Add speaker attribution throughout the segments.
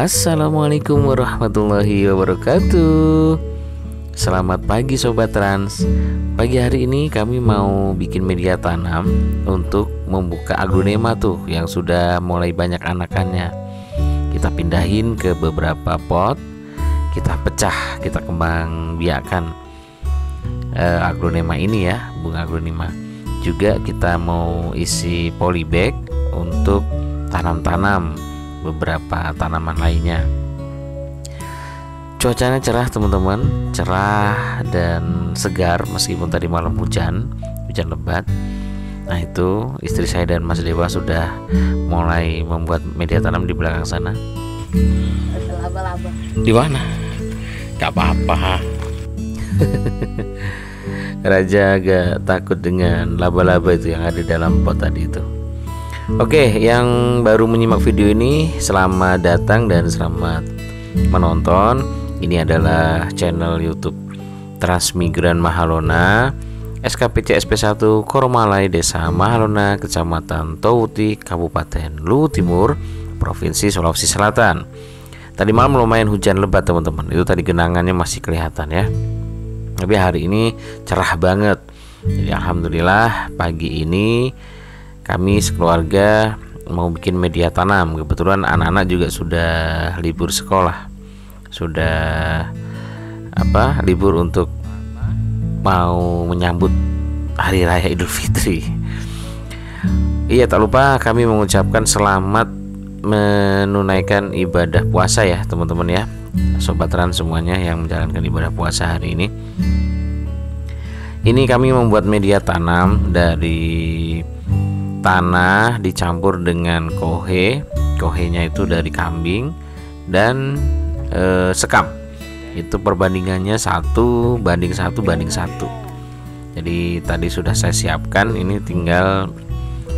Speaker 1: Assalamualaikum warahmatullahi wabarakatuh. Selamat pagi Sobat Trans. Pagi hari ini kami mau bikin media tanam untuk membuka aglonema tuh yang sudah mulai banyak anakannya. Kita pindahin ke beberapa pot, kita pecah, kita kembang biakan aglonema ini ya, bunga aglonema. Juga kita mau isi polybag untuk tanam-tanam beberapa tanaman lainnya. Cuacanya cerah teman-teman, cerah dan segar meskipun tadi malam hujan lebat. Nah itu istri saya dan Mas Dewa sudah mulai membuat media tanam di belakang sana.
Speaker 2: Laba-laba.
Speaker 1: Di mana? Gak apa-apa. Raja agak takut dengan laba-laba itu yang ada di dalam pot tadi itu. Oke, yang baru menyimak video ini, selamat datang dan selamat menonton. Ini adalah channel YouTube Transmigran Mahalona, SKPC SP1 Koromalai, Desa Mahalona, Kecamatan Touti, Kabupaten Luwu Timur, Provinsi Sulawesi Selatan. Tadi malam lumayan hujan lebat teman-teman. Itu tadi genangannya masih kelihatan ya. Tapi hari ini cerah banget. Jadi alhamdulillah pagi ini kami sekeluarga mau bikin media tanam. Kebetulan anak-anak juga sudah libur sekolah, sudah libur untuk mau menyambut Hari Raya Idul Fitri. Iya, tak lupa kami mengucapkan selamat menunaikan ibadah puasa ya teman-teman ya, Sobat Trans semuanya yang menjalankan ibadah puasa hari ini. Ini kami membuat media tanam dari tanah dicampur dengan kohenya itu dari kambing dan sekam. Itu perbandingannya 1:1. Jadi tadi sudah saya siapkan, ini tinggal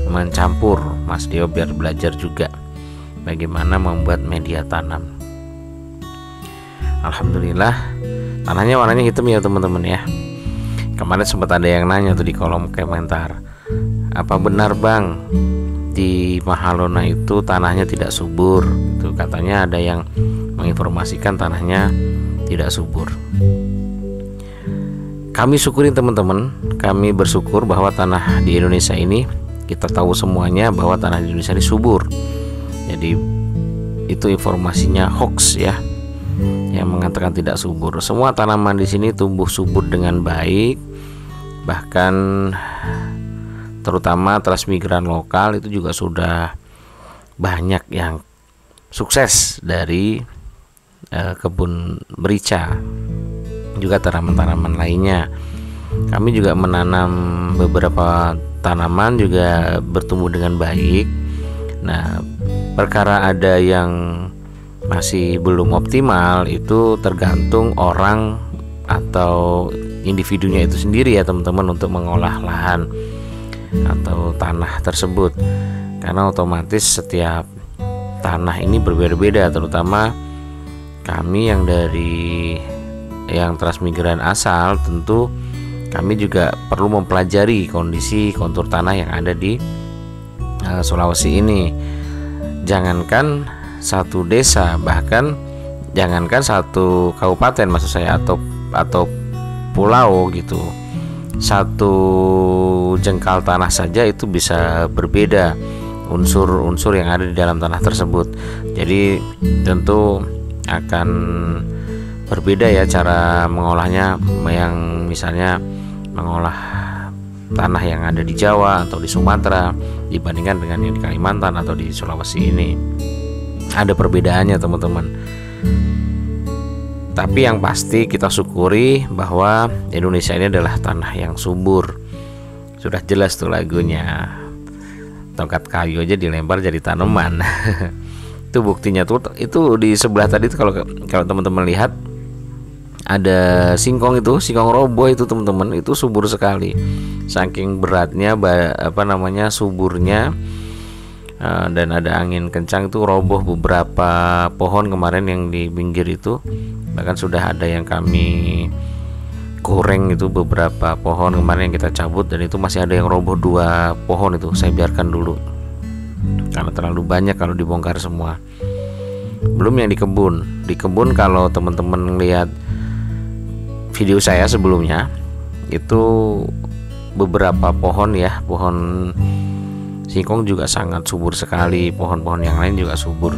Speaker 1: mencampur Mas Dio biar belajar juga bagaimana membuat media tanam. Alhamdulillah tanahnya warnanya hitam ya teman-teman ya. Kemarin sempat ada yang nanya tuh di kolom komentar, apa benar Bang di Mahalona itu tanahnya tidak subur? Itu katanya ada yang menginformasikan tanahnya tidak subur. Kami syukurin teman-teman, kami bersyukur bahwa tanah di Indonesia ini, kita tahu semuanya bahwa tanah di Indonesia ini subur. Jadi itu informasinya hoax ya, yang mengatakan tidak subur. Semua tanaman di sini tumbuh subur dengan baik, bahkan terutama transmigran lokal itu juga sudah banyak yang sukses dari kebun merica, juga tanaman-tanaman lainnya. Kami juga menanam beberapa tanaman juga bertumbuh dengan baik. Nah, perkara ada yang masih belum optimal itu tergantung orang atau individunya itu sendiri ya teman-teman untuk mengolah lahan atau tanah tersebut, karena otomatis setiap tanah ini berbeda-beda. Terutama kami yang dari yang transmigran asal, tentu kami juga perlu mempelajari kondisi kontur tanah yang ada di Sulawesi ini. Jangankan satu desa, bahkan jangankan satu kabupaten maksud saya, atau pulau gitu, satu jengkal tanah saja itu bisa berbeda unsur-unsur yang ada di dalam tanah tersebut. Jadi tentu akan berbeda ya cara mengolahnya, yang misalnya mengolah tanah yang ada di Jawa atau di Sumatera dibandingkan dengan yang di Kalimantan atau di Sulawesi ini. Ada perbedaannya teman-teman. Tapi yang pasti kita syukuri bahwa Indonesia ini adalah tanah yang subur. Sudah jelas tuh lagunya, tongkat kayu aja dilempar jadi tanaman. Itu buktinya tuh, itu di sebelah tadi tuh, kalau teman-teman lihat ada singkong roboh itu teman-teman, itu subur sekali. Saking beratnya suburnya, dan ada angin kencang itu roboh beberapa pohon kemarin yang di pinggir itu. Bahkan sudah ada yang kami goreng itu beberapa pohon kemarin yang kita cabut, dan itu masih ada yang roboh 2 pohon itu saya biarkan dulu karena terlalu banyak kalau dibongkar semua. belum yang di kebun. Di kebun kalau teman-teman lihat video saya sebelumnya itu beberapa pohon ya, pohon singkong juga sangat subur sekali, pohon-pohon yang lain juga subur.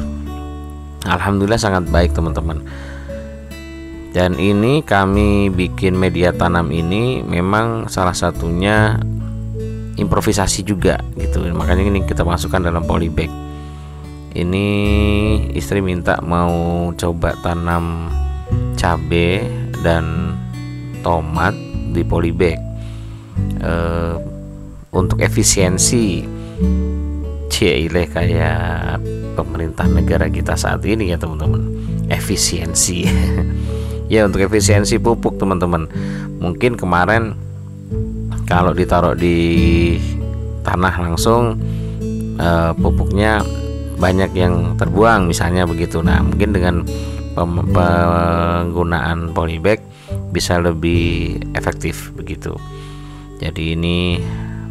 Speaker 1: Alhamdulillah sangat baik teman-teman. Dan ini kami bikin media tanam ini memang salah satunya improvisasi juga gitu. Makanya ini kita masukkan dalam polybag. Ini istri minta mau coba tanam cabai dan tomat di polybag untuk efisiensi. Cile kayak pemerintah negara kita saat ini ya teman-teman, efisiensi. Ya, untuk efisiensi pupuk teman-teman. Mungkin kemarin kalau ditaruh di tanah langsung pupuknya banyak yang terbuang misalnya begitu. Nah, mungkin dengan penggunaan polybag bisa lebih efektif begitu. Jadi ini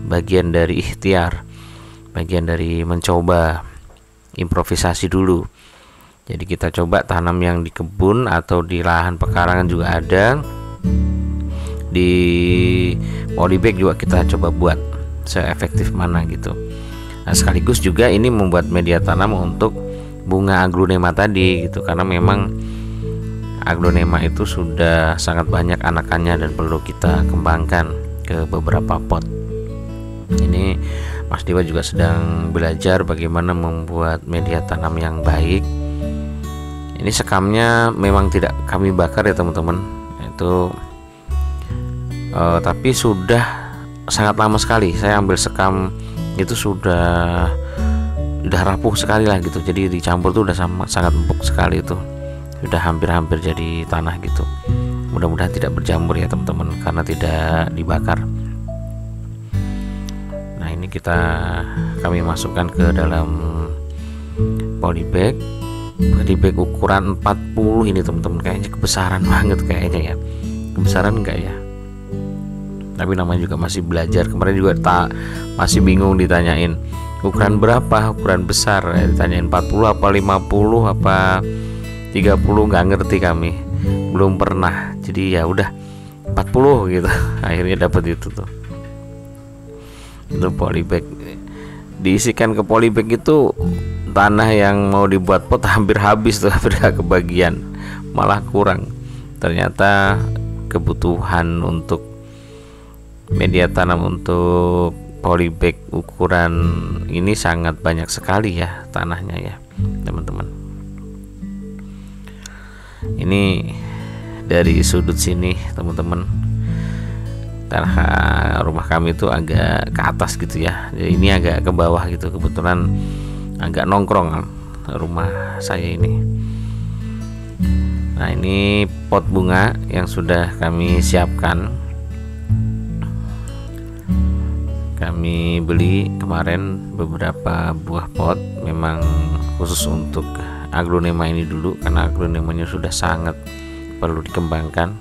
Speaker 1: bagian dari ikhtiar, bagian dari mencoba improvisasi dulu. Jadi kita coba tanam yang di kebun atau di lahan pekarangan juga ada. Di polybag juga kita coba buat seefektif mana gitu. Nah, sekaligus juga ini membuat media tanam untuk bunga aglonema tadi gitu, karena memang aglonema itu sudah sangat banyak anakannya dan perlu kita kembangkan ke beberapa pot. Ini Mas Dewa juga sedang belajar bagaimana membuat media tanam yang baik. Ini sekamnya memang tidak kami bakar ya teman-teman, itu tapi sudah sangat lama sekali. Saya ambil sekam itu sudah rapuh sekali lah gitu. Jadi dicampur tuh udah sangat empuk sekali, itu sudah hampir-hampir jadi tanah gitu. Mudah-mudahan tidak berjamur ya teman-teman karena tidak dibakar. Nah, ini kami masukkan ke dalam polybag ukuran 40 ini teman-teman. Kayaknya kebesaran banget kayaknya ya. Kebesaran enggak ya? Tapi namanya juga masih belajar. Kemarin juga masih bingung ditanyain ukuran berapa, ukuran besar ya, ditanyain 40 apa 50 apa 30, nggak ngerti kami, belum pernah. Jadi ya udah 40 gitu. Akhirnya dapat itu tuh. Itu polybag. Diisikan ke polybag itu tanah yang mau dibuat pot hampir habis tuh, hampir gak kebagian, malah kurang. Ternyata kebutuhan untuk media tanam untuk polybag ukuran ini sangat banyak sekali ya tanahnya ya teman-teman. Ini dari sudut sini teman-teman, tanah rumah kami itu agak ke atas gitu ya, jadi ini agak ke bawah gitu, kebetulan agak nongkrong rumah saya ini. Nah, ini pot bunga yang sudah kami siapkan. Kami beli kemarin beberapa buah pot, memang khusus untuk aglonema ini dulu, karena aglonemanya sudah sangat perlu dikembangkan.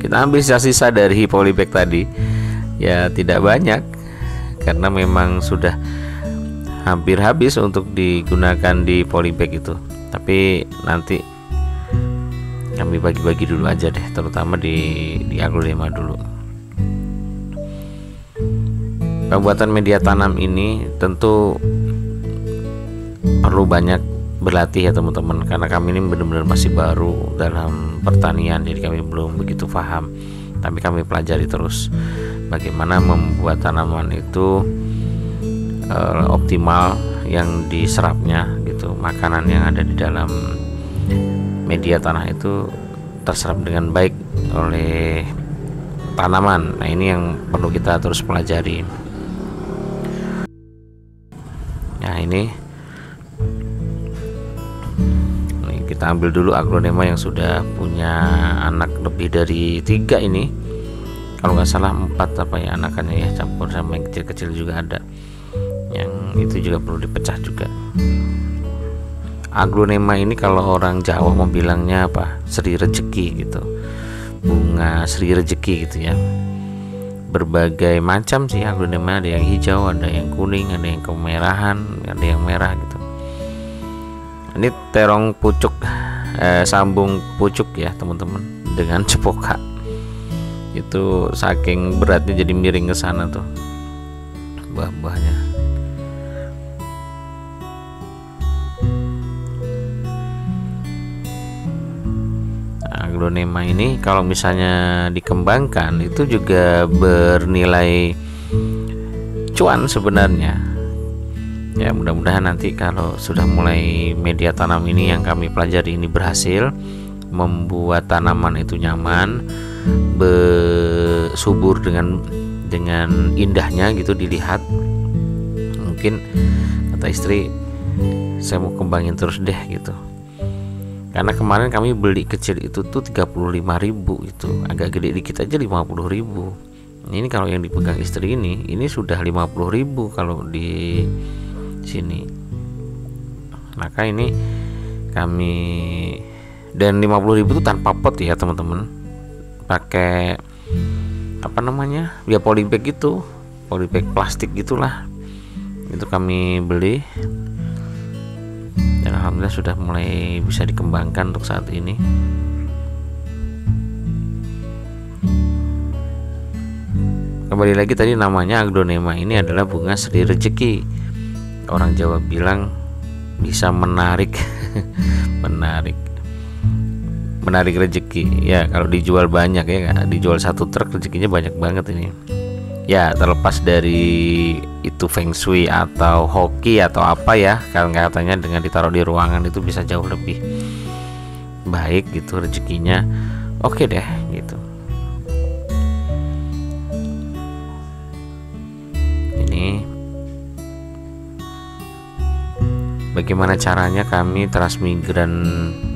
Speaker 1: Kita ambil sisa-sisa dari polybag tadi, ya tidak banyak karena memang sudah hampir habis untuk digunakan di polybag itu. Tapi nanti kami bagi-bagi dulu aja deh, terutama di aglonema dulu. Pembuatan media tanam ini tentu perlu banyak berlatih ya teman-teman, karena kami ini benar-benar masih baru dalam pertanian, jadi kami belum begitu paham. Tapi kami pelajari terus bagaimana membuat tanaman itu optimal yang diserapnya gitu, makanan yang ada di dalam media tanah itu terserap dengan baik oleh tanaman. Nah, ini yang perlu kita terus pelajari. Nah, ini kita ambil dulu aglonema yang sudah punya anak lebih dari 3 ini, kalau nggak salah 4 apa ya anakannya ya, campur sama yang kecil-kecil juga ada. Yang itu juga perlu dipecah juga. Aglonema ini kalau orang Jawa mau bilangnya apa? Sri Rezeki gitu. Bunga Sri Rezeki gitu ya. Berbagai macam sih aglonema, ada yang hijau, ada yang kuning, ada yang kemerahan, ada yang merah gitu. Ini terong pucuk, sambung pucuk ya teman-teman, dengan cepoka. Itu saking beratnya jadi miring ke sana tuh buah-buahnya. Aglonema ini kalau misalnya dikembangkan itu juga bernilai cuan sebenarnya. Ya mudah-mudahan nanti kalau sudah mulai media tanam ini yang kami pelajari ini berhasil membuat tanaman itu nyaman, subur dengan indahnya gitu dilihat. Mungkin kata istri, saya mau kembangin terus deh gitu. Karena kemarin kami beli kecil itu tuh 35.000, itu agak gede dikit aja 50.000. Ini kalau yang dipegang istri ini sudah 50.000 kalau di sini. Maka ini kami, dan 50.000 itu tanpa pot ya teman-teman, pakai apa namanya ya, polybag gitu, polybag plastik gitulah. Itu kami beli dan alhamdulillah sudah mulai bisa dikembangkan untuk saat ini. Kembali lagi tadi, namanya aglonema ini adalah bunga seri rezeki. Orang Jawa bilang bisa menarik menarik rezeki ya. Kalau dijual banyak ya, dijual satu truk rezekinya banyak banget ini ya. Terlepas dari itu feng shui atau hoki atau apa ya, kan katanya dengan ditaruh di ruangan itu bisa jauh lebih baik gitu rezekinya. Oke deh gitu. Ini bagaimana caranya kami transmigran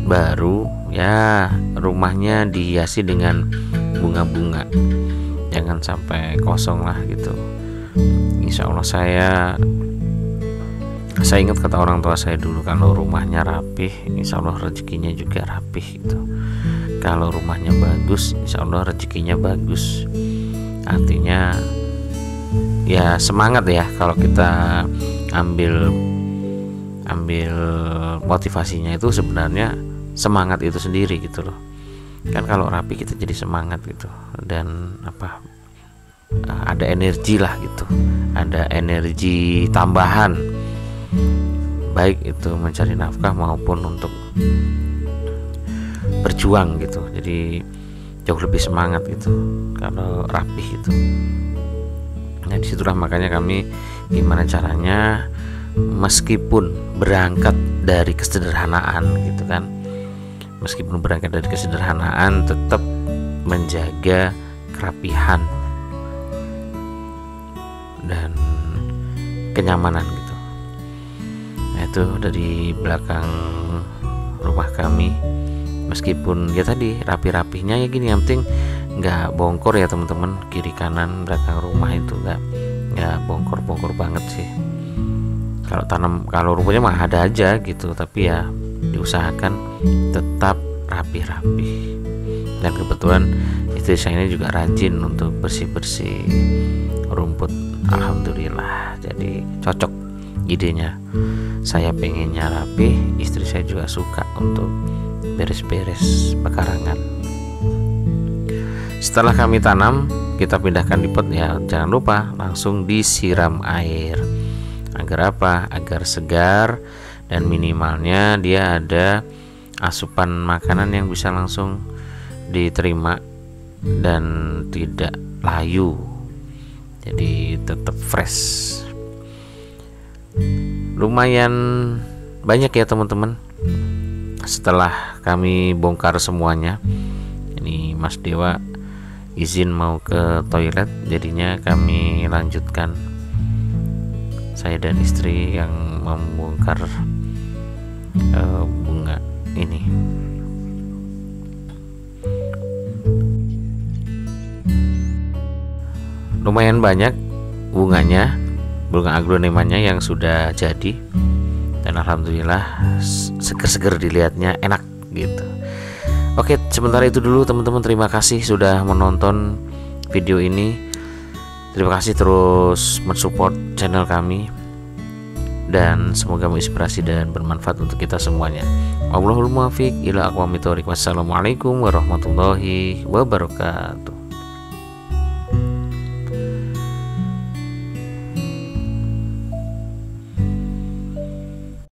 Speaker 1: baru ya, rumahnya dihiasi dengan bunga-bunga, jangan sampai kosong lah gitu. Insya Allah saya ingat kata orang tua saya dulu, kalau rumahnya rapih insya Allah rezekinya juga rapih gitu. Kalau rumahnya bagus insya Allah rezekinya bagus. Artinya ya semangat ya, kalau kita ambil motivasinya itu sebenarnya semangat itu sendiri gitu loh. Kan kalau rapi kita jadi semangat gitu, dan apa, ada energi lah gitu, ada energi tambahan, baik itu mencari nafkah maupun untuk berjuang gitu. Jadi jauh lebih semangat gitu kalau rapih gitu. Nah disitulah makanya kami gimana caranya, meskipun berangkat dari kesederhanaan gitu kan, meskipun berangkat dari kesederhanaan tetap menjaga kerapihan dan kenyamanan gitu. Nah itu dari belakang rumah kami, meskipun ya tadi rapi-rapihnya ya gini, yang penting nggak bongkor ya teman-teman. Kiri kanan belakang rumah itu nggak bongkor banget sih. Kalau rumputnya mah ada aja gitu, tapi ya diusahakan tetap rapi-rapi. Dan kebetulan istri saya ini juga rajin untuk bersih-bersih rumput, alhamdulillah. Jadi cocok idenya. Saya pengennya rapi, istri saya juga suka untuk beres-beres pekarangan. Setelah kami tanam, kita pindahkan di pot ya, jangan lupa langsung disiram air. Agar apa? Agar segar, dan minimalnya dia ada asupan makanan yang bisa langsung diterima dan tidak layu. Jadi tetap fresh. Lumayan banyak ya teman-teman. Setelah kami bongkar semuanya, ini Mas Dewa izin mau ke toilet, jadinya kami lanjutkan, saya dan istri yang membongkar bunga ini. Lumayan banyak bunganya, bunga aglonemanya yang sudah jadi, dan alhamdulillah seger-seger dilihatnya, enak gitu. Oke, sementara itu dulu teman-teman, terima kasih sudah menonton video ini. Terima kasih terus mensupport channel kami. dan semoga menginspirasi dan bermanfaat untuk kita semuanya. Wallahul muwaffiq ila aqwamit thoriq. Wassalamualaikum warahmatullahi wabarakatuh.